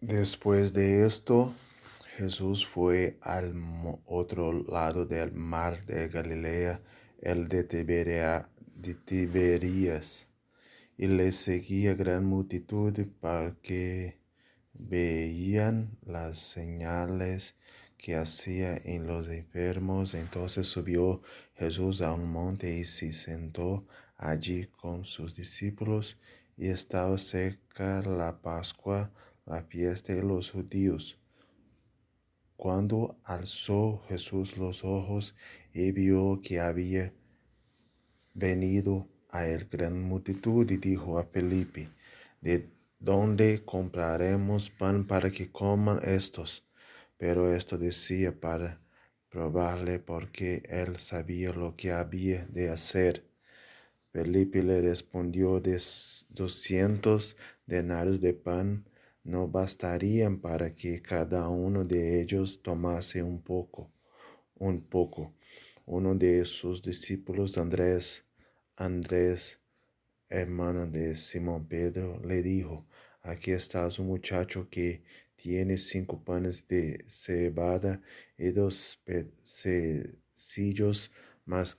Después de esto, Jesús fue al otro lado del mar de Galilea, el de Tiberías, y le seguía gran multitud porque veían las señales que hacía en los enfermos. Entonces subió Jesús a un monte y se sentó allí con sus discípulos, y estaba cerca la Pascua, la fiesta de los judíos. Cuando alzó Jesús los ojos y vio que había venido a él gran multitud, y dijo a Felipe: ¿De dónde compraremos pan para que coman estos? Pero esto decía para probarle, porque él sabía lo que había de hacer. Felipe le respondió: 200 denarios de pan no bastarían para que cada uno de ellos tomase un poco. Uno de sus discípulos, Andrés, hermano de Simón Pedro, le dijo: Aquí está un muchacho que tiene 5 panes de cebada y 2 pecillos, más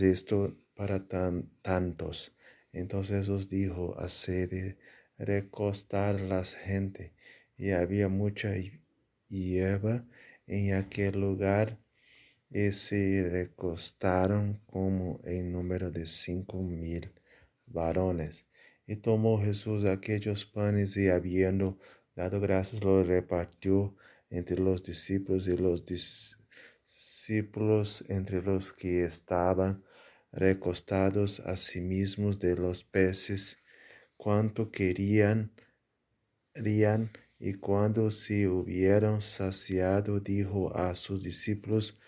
esto para tantos. Entonces Jesús dijo: haced recostar la gente. Y había mucha hierba en aquel lugar, y se recostaron como en número de 5,000 varones. Y tomó Jesús aquellos panes, y habiendo dado gracias, los repartió entre los discípulos, y los discípulos entre los que estaban recostados, asimismo de los peces, cuanto querían. Y cuando se hubieron saciado, dijo a sus discípulos: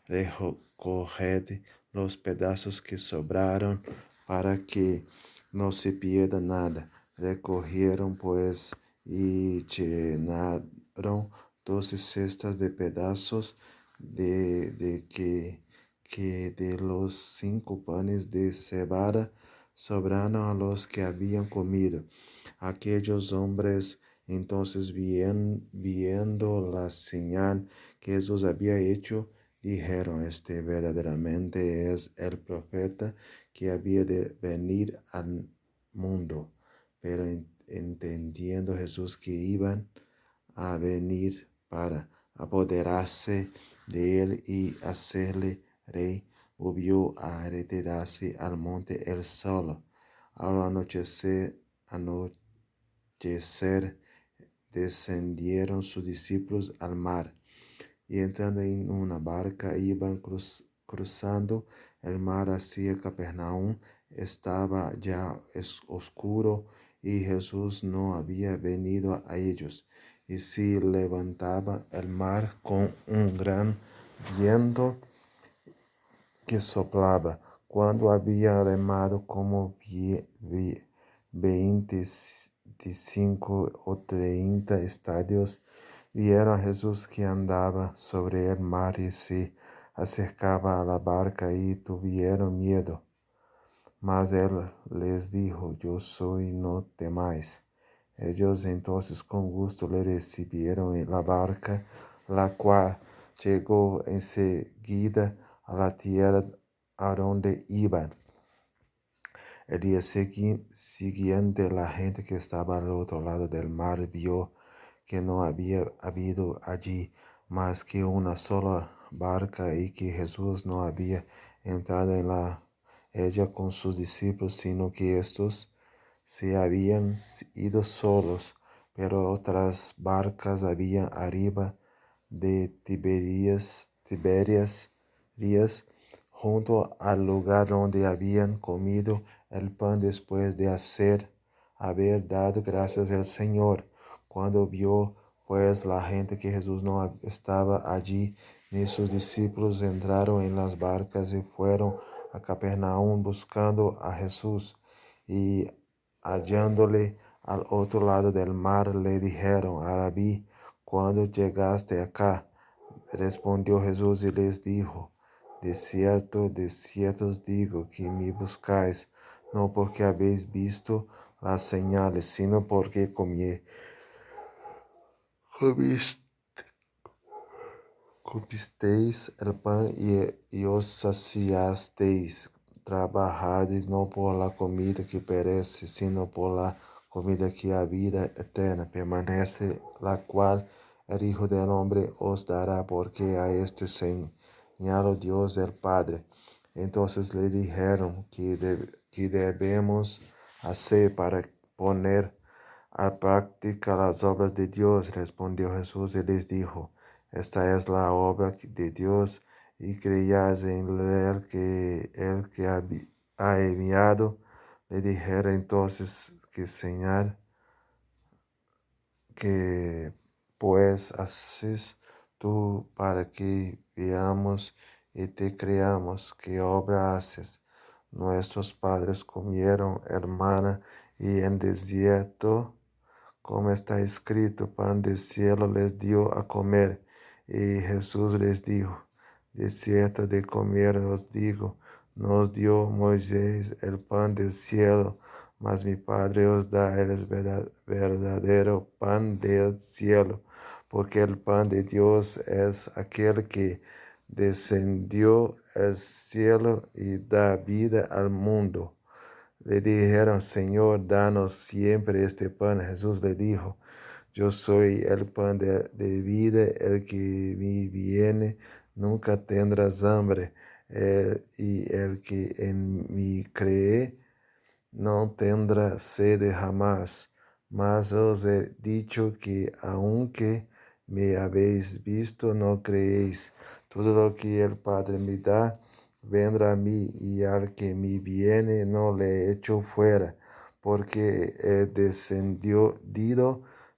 recoged los pedazos que sobraron, para que no se pierda nada. Recogieron pues y llenaron 12 cestas de pedazos, que de los 5 panes de cebada sobraron a los que habían comido. Aquellos hombres entonces, viendo la señal que Jesús había hecho, dijeron: Este verdaderamente es el profeta que había de venir al mundo. Pero entendiendo Jesús que iban a venir para apoderarse de él y hacerle rey, volvió a retirarse al monte él solo. Al anochecer, descendieron sus discípulos al mar, y entrando en una barca iban cruzando el mar hacia Capernaum. Estaba ya oscuro, y Jesús no había venido a ellos. Y se levantaba el mar con un gran viento que soplaba. Cuando había remado como 25 o 30 estadios, vieron a Jesús que andaba sobre el mar y se acercaba a la barca, y tuvieron miedo. Mas él les dijo: Yo soy, no temáis. Ellos entonces con gusto le recibieron en la barca, la cual llegó enseguida a la tierra a donde iban. El día siguiente, la gente que estaba al otro lado del mar vio que no había habido allí más que una sola barca, y que Jesús no había entrado en ella con sus discípulos, sino que éstos se habían ido solos. Pero otras barcas habían arriba de Tiberias, junto al lugar donde habían comido el pan después de haber dado gracias al Señor. Cuando vio pues la gente que Jesús no estaba allí, ni sus discípulos, entraron en las barcas y fueron a Capernaum buscando a Jesús. Y hallándole al otro lado del mar, le dijeron: Rabí, ¿cuándo llegaste acá? Respondió Jesús y les dijo: de cierto os digo, que me buscáis, no porque habéis visto las señales, sino porque comis- comisteis el pan y os saciasteis. Trabajad no por la comida que perece, sino por la comida que a vida eterna permanece, la cual el Hijo del Hombre os dará, porque a este señaló Dios el Padre. Entonces le dijeron que debemos hacer para poner a práctica las obras de Dios. Respondió Jesús y les dijo: Esta es la obra de Dios, y creáis en el que ha enviado. Le dijera entonces: ¿Qué señal que pues haces tú para que veamos y te creamos? ¿Qué obra haces? Nuestros padres comieron el maná y en desierto, como está escrito, pan del cielo les dio a comer. Y Jesús les dijo: De cierto de comer os digo, nos dio Moisés el pan del cielo, mas mi Padre os da el verdadero pan del cielo, porque el pan de Dios es aquel que descendió del cielo y da vida al mundo. Le dijeron: Señor, danos siempre este pan. Jesús le dijo: Yo soy el pan de vida, el que me viene nunca tendrás hambre, y el que en mí cree no tendrá sed jamás. Mas os he dicho que aunque me habéis visto, no creéis. Todo lo que el Padre me da, vendrá a mí, y al que me viene no le echo fuera, porque he descendido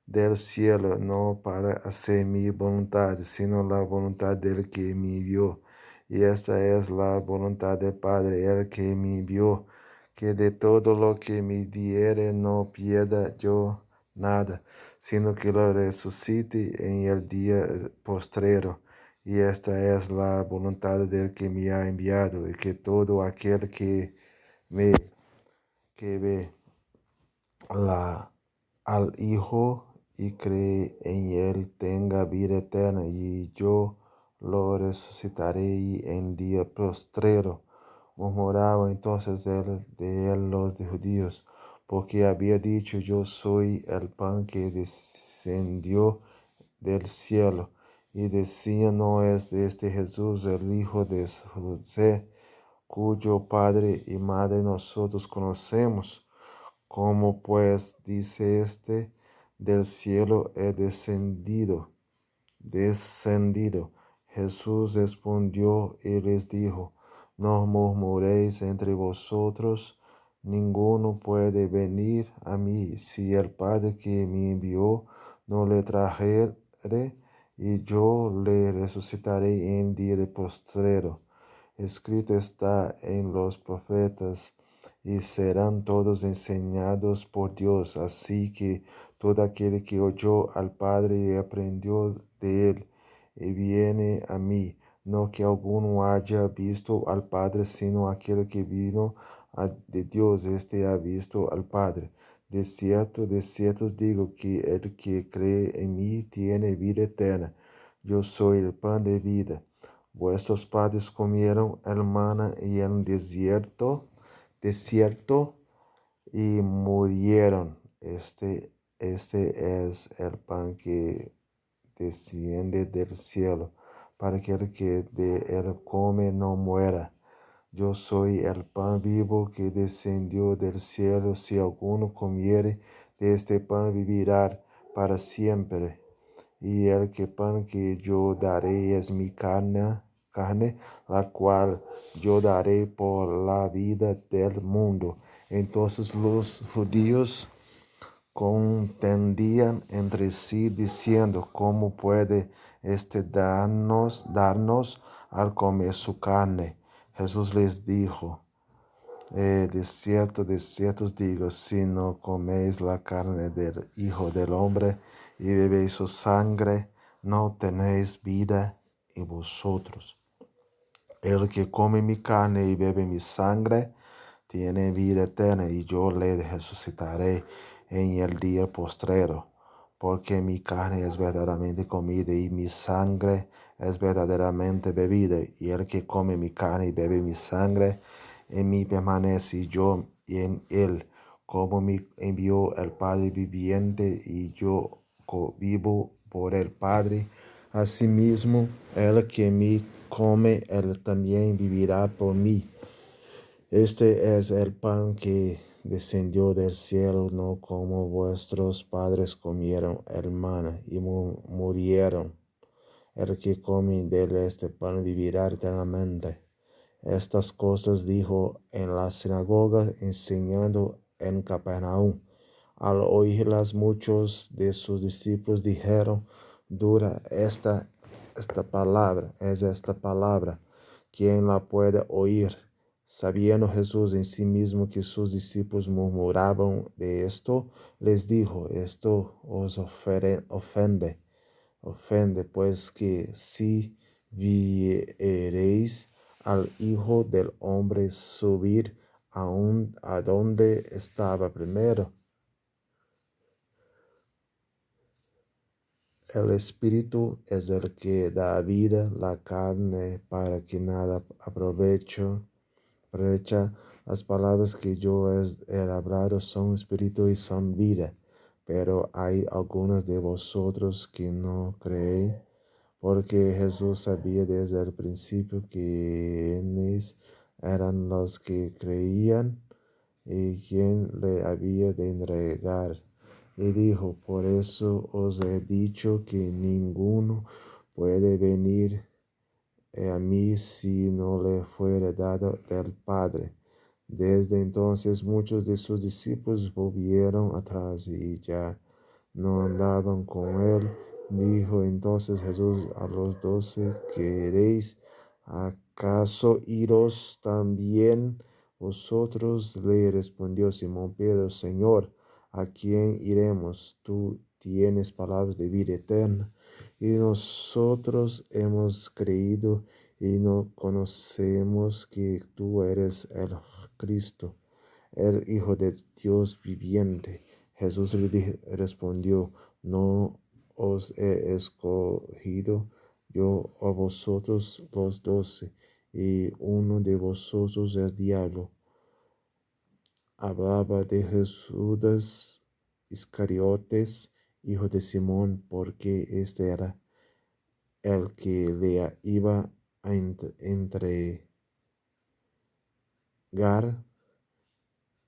del cielo no para hacer mi voluntad, sino la voluntad del que me envió. Y esta es la voluntad del Padre, el que me envió, que de todo lo que me diere no pierda yo nada, sino que lo resucite en el día postrero. Y esta es la voluntad del que me ha enviado, y que todo aquel me que ve al Hijo y cree en él tenga vida eterna, y yo lo resucitaré en día postrero. Murmuraba entonces de él los judíos, porque había dicho: Yo soy el pan que descendió del cielo. Y decía: ¿No es este Jesús el hijo de José, cuyo padre y madre nosotros conocemos? ¿Cómo pues dice este: Del cielo he descendido? Jesús respondió y les dijo: No murmuréis entre vosotros. Ninguno puede venir a mí si el Padre que me envió no le trajere, y yo le resucitaré en día de postrero. Escrito está en los profetas: Y serán todos enseñados por Dios. Así que todo aquel que oyó al Padre y aprendió de él, y viene a mí. No que alguno haya visto al Padre, sino aquel que vino de Dios, este ha visto al Padre. De cierto os digo que el que cree en mí tiene vida eterna. Yo soy el pan de vida. Vuestros padres comieron el maná y el desierto, y murieron. Este es el pan que desciende del cielo, para que el que de él come no muera. Yo soy el pan vivo que descendió del cielo. Si alguno comiere de este pan, vivirá para siempre. Y el que pan que yo daré es mi carne, la cual yo daré por la vida del mundo. Entonces los judíos contendían entre sí, diciendo: ¿Cómo puede darnos al comer su carne? Jesús les dijo: de cierto os digo, si no coméis la carne del Hijo del Hombre y bebéis su sangre, no tenéis vida en vosotros. El que come mi carne y bebe mi sangre tiene vida eterna, y yo le resucitaré en el día postrero. porque mi carne es verdaderamente comida y mi sangre es verdaderamente bebida. Y el que come mi carne y bebe mi sangre, en mí permanece y yo en él, como me envió el Padre viviente y yo vivo por el Padre. Asimismo, el que me come, él también vivirá por mí. Este es el pan que descendió del cielo, no como vuestros padres comieron el maná y murieron. El que come de este pan vivirá eternamente. Estas cosas dijo en la sinagoga, enseñando en Capernaum. Al oírlas, muchos de sus discípulos dijeron: dura esta palabra, es esta palabra, ¿quién la puede oír? Sabiendo Jesús en sí mismo que sus discípulos murmuraban de esto, les dijo: esto os ofende, pues que si viereis al Hijo del Hombre subir aún a donde estaba primero. El Espíritu es el que da vida, la carne para que nada aprovecha. Las palabras que yo he hablado son espíritu y son vida, pero hay algunos de vosotros que no creéis, porque Jesús sabía desde el principio quiénes eran los que creían y quién le había de entregar. Y dijo: por eso os he dicho que ninguno puede venir a mí si no le fuere dado del Padre. Desde entonces muchos de sus discípulos volvieron atrás y ya no andaban con él. Dijo entonces Jesús a los 12: ¿queréis acaso iros también vosotros? Le respondió Simón Pedro: Señor, ¿a quién iremos? Tú tienes palabras de vida eterna, y nosotros hemos creído y no conocemos que tú eres el Cristo, el Hijo de Dios viviente. Jesús le respondió: no os he escogido yo a vosotros los 12, y uno de vosotros es diablo. Hablaba de Judas Iscariotes, hijo de Simón, porque este era el que le iba a entregar,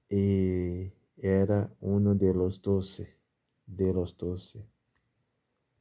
y era uno de los 12.